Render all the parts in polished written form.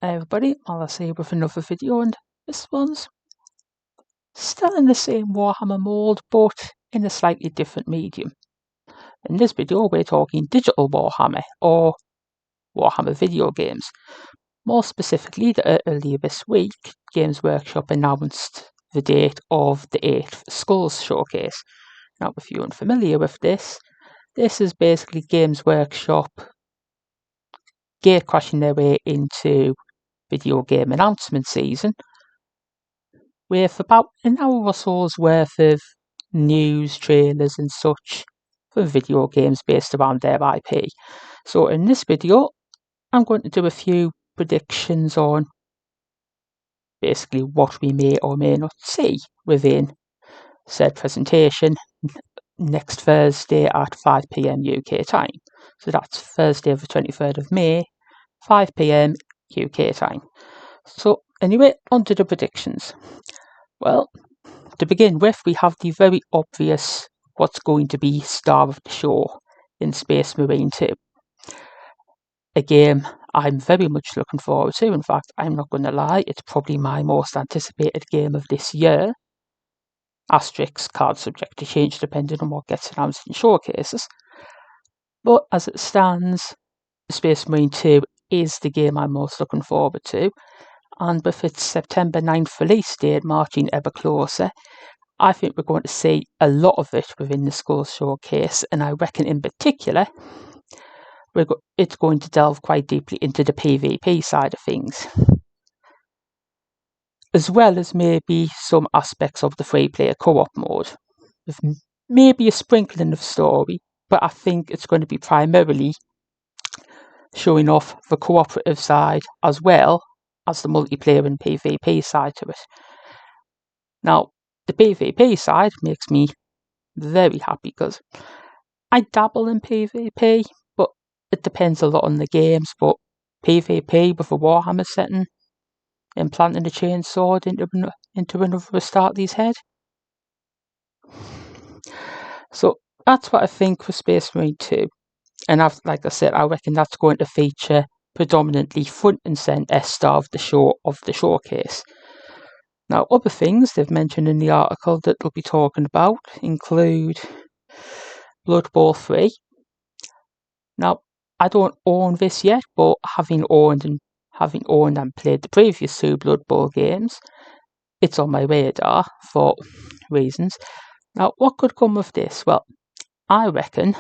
Hey everybody, Alice here with another video, and this one's still in the same Warhammer mold but in a slightly different medium. In this video we're talking digital Warhammer or Warhammer video games. More specifically, earlier this week Games Workshop announced the date of the 8th Skulls Showcase. Now if you're unfamiliar with this is basically Games Workshop gate crashing their way into video game announcement season with about an hour or so's worth of news, trailers and such for video games based around their IP. So in this video I'm going to do a few predictions on basically what we may or may not see within said presentation next Thursday at 5 PM UK time. So that's Thursday the 23rd of May, 5 PM UK time. So anyway, on to the predictions. Well, to begin with, we have the very obvious what's going to be star of the show in Space Marine 2. A game I'm very much looking forward to. In fact, I'm not going to lie, it's probably my most anticipated game of this year. Asterisks card subject to change depending on what gets announced in showcases. But as it stands, Space Marine 2 is the game I'm most looking forward to. And with its September 9th release date marching ever closer, I think we're going to see a lot of it within the Skulls Showcase, and I reckon in particular it's going to delve quite deeply into the PvP side of things, as well as maybe some aspects of the free-player co-op mode, with maybe a sprinkling of story, but I think it's going to be primarily showing off the cooperative side as well as the multiplayer and PvP side to it. Now, the PvP side makes me very happy because I dabble in PvP, but it depends a lot on the games. But PvP with a Warhammer setting, implanting a chainsword into another Astartes head. So that's what I think for Space Marine 2. And like I said, I reckon that's going to feature predominantly front and centre star of the showcase. Now, other things they've mentioned in the article that they'll be talking about include Blood Bowl 3. Now, I don't own this yet, but having owned and played the previous two Blood Bowl games, it's on my radar for reasons. Now, what could come of this? Well, I reckon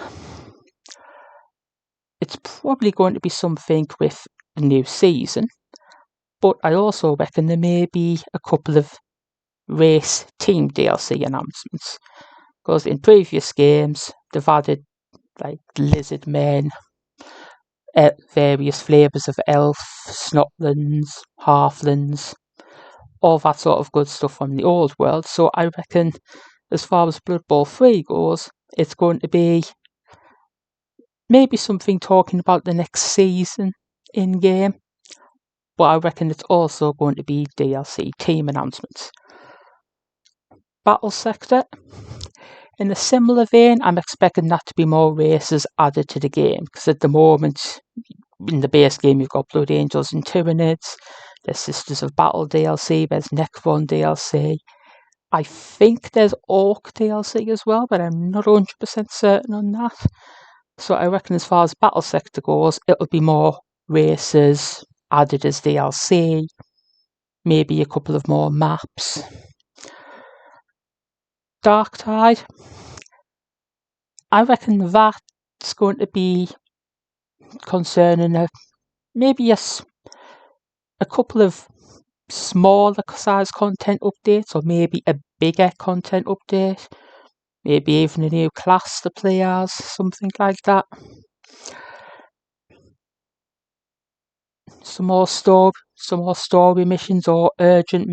it's probably going to be something with the new season, but I also reckon there may be a couple of race team DLC announcements, because in previous games they've added like lizard men, various flavours of elf, snotlings, halflings, all that sort of good stuff from the old world. So I reckon as far as Blood Bowl 3 goes, it's going to be maybe something talking about the next season in game, but I reckon it's also going to be DLC team announcements. Battle sector, in a similar vein, I'm expecting that to be more races added to the game, because at the moment in the base game you've got Blood Angels and Tyranids, there's Sisters of Battle DLC, there's Necron DLC, I think there's Orc DLC as well, but I'm not 100% certain on that. So I reckon as far as battle sector goes, it'll be more races added as DLC, maybe a couple of more maps. Dark Tide, I reckon that's going to be concerning maybe a couple of smaller size content updates, or maybe a bigger content update, maybe even a new class to play as, something like that. Some more story missions or urgent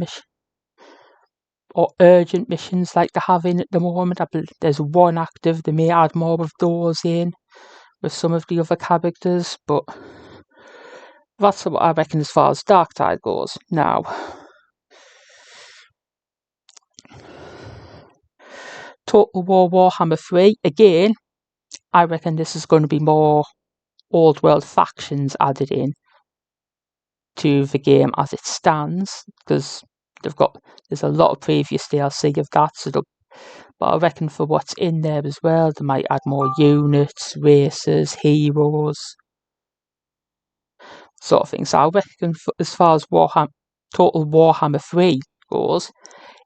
missions like they're having at the moment. I believe there's one active. They may add more of those in with some of the other characters, but that's what I reckon as far as Dark Tide goes. Now, Total War Warhammer 3, again, I reckon this is going to be more old world factions added in. to the game as it stands, because there's a lot of previous DLC of that, but I reckon for what's in there as well, they might add more units, races, heroes, sort of thing. So I reckon as far as total Warhammer 3 goes,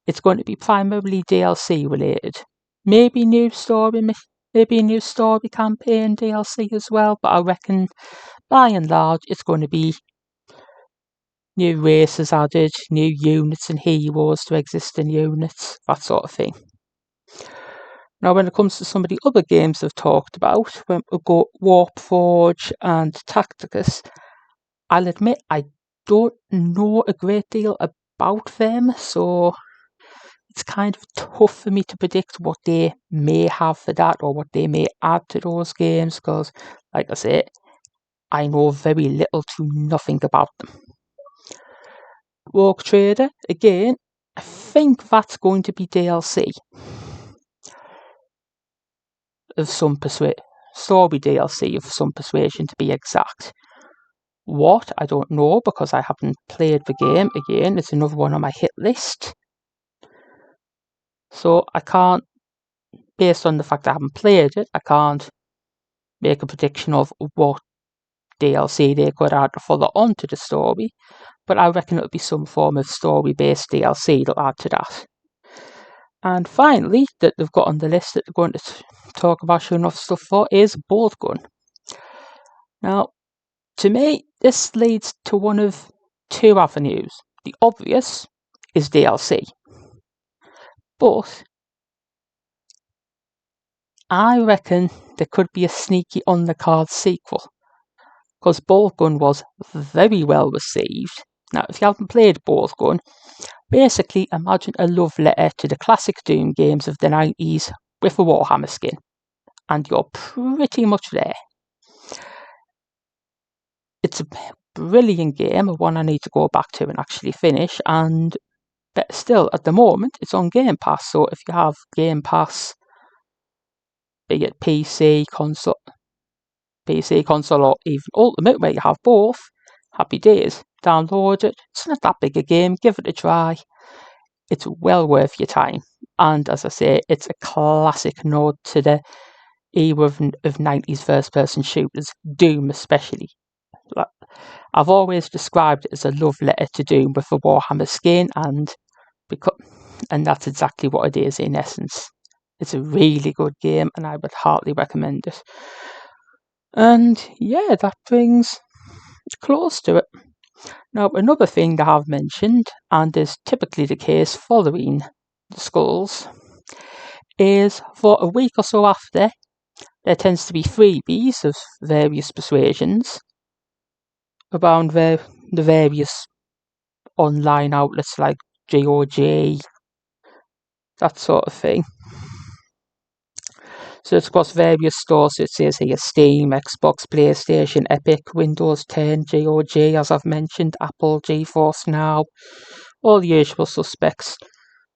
it's going to be primarily DLC related. Maybe a new story campaign DLC as well, but I reckon by and large it's going to be new races added, new units and heroes to existing units, that sort of thing. Now, when it comes to some of the other games I've talked about, when we go Warpforge and Tacticus, I'll admit I don't know a great deal about them, so it's kind of tough for me to predict what they may have for that or what they may add to those games, because, like I say, I know very little to nothing about them. Rogue Trader, again, I think that's going to be DLC of some story DLC of some persuasion, to be exact. What? I don't know, because I haven't played the game. Again, it's another one on my hit list. So I can't, based on the fact I haven't played it, I can't make a prediction of what DLC they could add to follow on to the story, but I reckon it'll be some form of story-based DLC they'll add to that. And finally, that they've got on the list that they're going to talk about showing off stuff for is Boltgun. Now, to me, this leads to one of two avenues. The obvious is DLC, but I reckon there could be a sneaky on-the-cards sequel, because Boltgun was very well received. Now, if you haven't played Boltgun, basically imagine a love letter to the classic Doom games of the 90s with a Warhammer skin, and you're pretty much there. It's a brilliant game, one I need to go back to and actually finish, but still, at the moment, it's on Game Pass, so if you have Game Pass, be it PC, console, or even Ultimate, where you have both, happy days. Download it. It's not that big a game. Give it a try. It's well worth your time. And as I say, it's a classic nod to the era of 90s first-person shooters, Doom especially. I've always described it as a love letter to Doom with a Warhammer skin, and that's exactly what it is in essence. It's a really good game, and I would heartily recommend it. And yeah, that brings close to it. Now, another thing I have mentioned, and is typically the case following the Skulls, is for a week or so after, there tends to be freebies of various persuasions around the various online outlets like GOG, that sort of thing. So it's across various stores. So it says here Steam, Xbox, PlayStation, Epic, Windows 10, GOG, as I've mentioned, Apple, GeForce Now, all the usual suspects.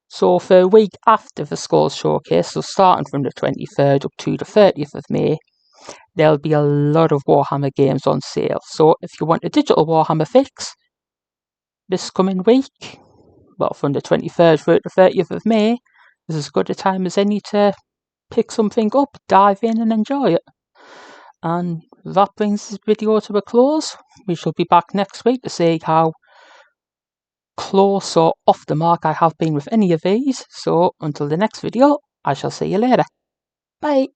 So for a week after the Skulls Showcase, so starting from the 23rd up to the 30th of May, there'll be a lot of Warhammer games on sale. So if you want a digital Warhammer fix this coming week, well, from the 23rd through the 30th of May, is as good a time as any to pick something up, dive in and enjoy it. And that brings this video to a close. We shall be back next week to see how close or off the mark I have been with any of these. So until the next video, I shall see you later. Bye.